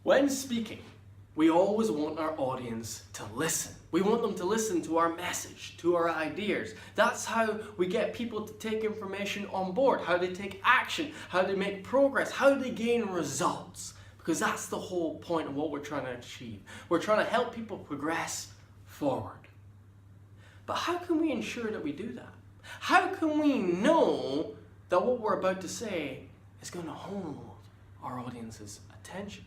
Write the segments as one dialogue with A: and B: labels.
A: When speaking, we always want our audience to listen. We want them to listen to our message, to our ideas. That's how we get people to take information on board, how they take action, how they make progress, how they gain results. Because that's the whole point of what we're trying to achieve. We're trying to help people progress forward. But how can we ensure that we do that? How can we know that what we're about to say is going to hold our audience's attention?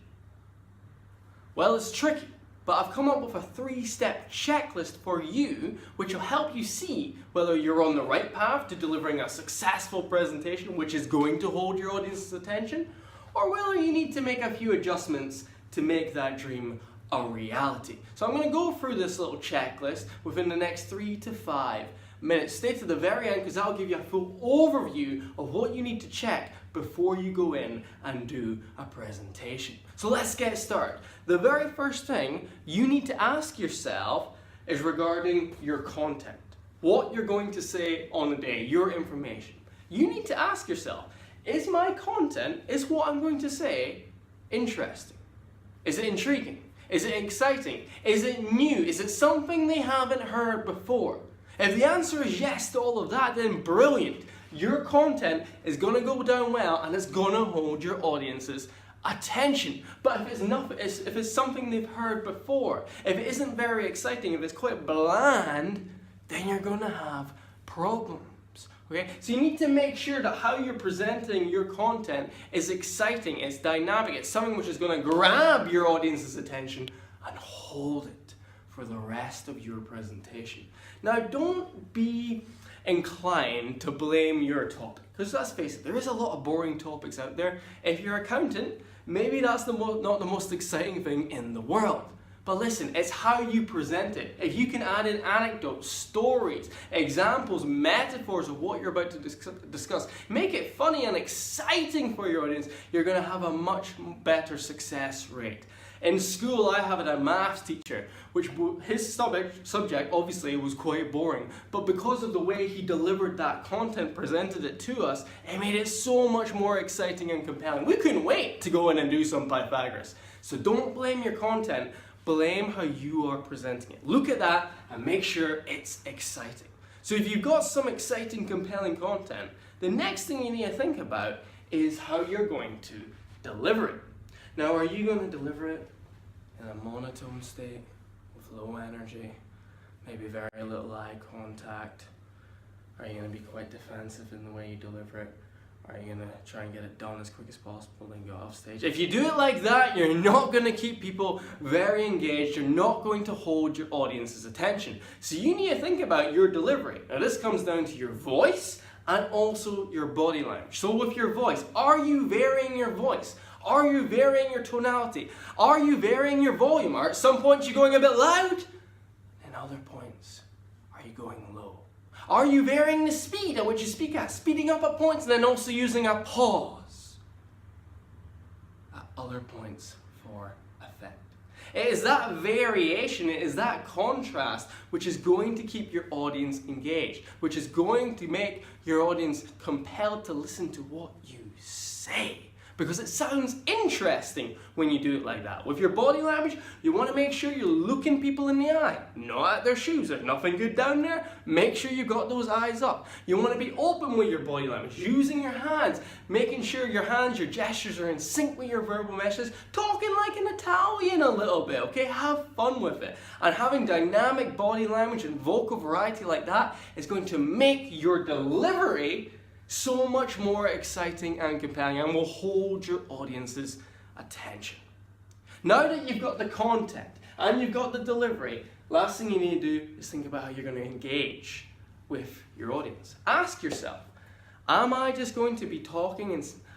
A: Well, it's tricky, but I've come up with a 3-step checklist for you, which will help you see whether you're on the right path to delivering a successful presentation which is going to hold your audience's attention, or whether you need to make a few adjustments to make that dream a reality. So I'm going to go through this little checklist within the next 3 to 5 minutes. Stay to the very end because that'll give you a full overview of what you need to check before you go in and do a presentation. So let's get started. The very first thing you need to ask yourself is regarding your content. What you're going to say on the day, your information. You need to ask yourself, is my content, is what I'm going to say interesting? Is it intriguing? Is it exciting? Is it new? Is it something they haven't heard before? If the answer is yes to all of that, then brilliant. Your content is going to go down well and it's going to hold your audience's attention. But if it's something they've heard before, if it isn't very exciting, if it's quite bland, then you're going to have problems. Okay? So you need to make sure that how you're presenting your content is exciting, it's dynamic, it's something which is going to grab your audience's attention and hold it for the rest of your presentation. Now, don't be inclined to blame your topic, because let's face it, there is a lot of boring topics out there. If you're an accountant, maybe that's not the most exciting thing in the world. But listen, it's how you present it. If you can add in anecdotes, stories, examples, metaphors of what you're about to discuss, make it funny and exciting for your audience, you're going to have a much better success rate. In school, I had a maths teacher, which his subject obviously was quite boring, but because of the way he delivered that content, presented it to us, it made it so much more exciting and compelling. We couldn't wait to go in and do some Pythagoras. So don't blame your content, blame how you are presenting it. Look at that and make sure it's exciting. So if you've got some exciting, compelling content, the next thing you need to think about is how you're going to deliver it. Now, are you going to deliver it in a monotone state with low energy, maybe very little eye contact? Are you going to be quite defensive in the way you deliver it? Are you going to try and get it done as quick as possible and then go off stage? If you do it like that, you're not going to keep people very engaged. You're not going to hold your audience's attention. So you need to think about your delivery. Now, this comes down to your voice and also your body language. So with your voice, are you varying your voice? Are you varying your tonality? Are you varying your volume? Are at some points you going a bit loud? And other points, are you going low? Are you varying the speed at which you speak at? Speeding up at points and then also using a pause at other points for effect. It is that variation, it is that contrast which is going to keep your audience engaged, which is going to make your audience compelled to listen to what you say. Because it sounds interesting when you do it like that. With your body language, you want to make sure you're looking people in the eye, not at their shoes. There's nothing good down there. Make sure you've got those eyes up. You want to be open with your body language, using your hands, making sure your hands, your gestures are in sync with your verbal messages, talking like an Italian a little bit, okay? Have fun with it. And having dynamic body language and vocal variety like that is going to make your delivery so much more exciting and compelling and will hold your audience's attention. Now that you've got the content and you've got the delivery, last thing you need to do is think about how you're going to engage with your audience. Ask yourself, am I just going to be talking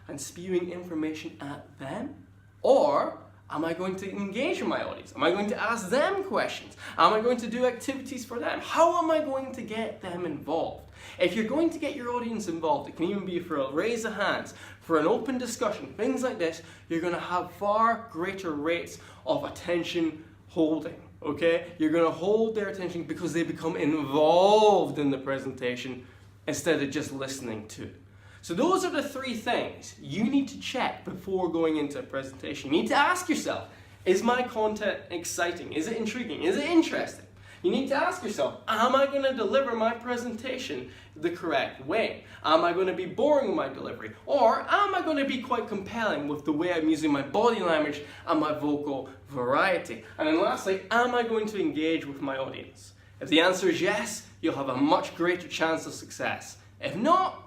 A: and spewing information at them? Or am I going to engage with my audience? Am I going to ask them questions? Am I going to do activities for them? How am I going to get them involved? If you're going to get your audience involved, it can even be for a raise of hands, for an open discussion, things like this, you're going to have far greater rates of attention holding, okay? You're going to hold their attention because they become involved in the presentation instead of just listening to it. So those are the three things you need to check before going into a presentation. You need to ask yourself, is my content exciting? Is it intriguing? Is it interesting? You need to ask yourself, am I going to deliver my presentation the correct way? Am I going to be boring with my delivery? Or am I going to be quite compelling with the way I'm using my body language and my vocal variety? And then lastly, am I going to engage with my audience? If the answer is yes, you'll have a much greater chance of success. If not,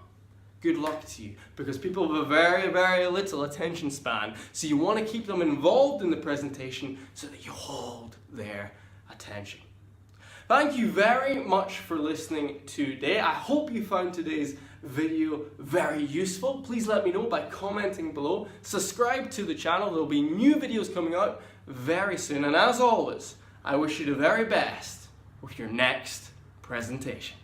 A: good luck to you, because people have a very, very little attention span. So you want to keep them involved in the presentation so that you hold their attention. Thank you very much for listening today. I hope you found today's video very useful. Please let me know by commenting below. Subscribe to the channel. There will be new videos coming out very soon. And as always, I wish you the very best with your next presentation.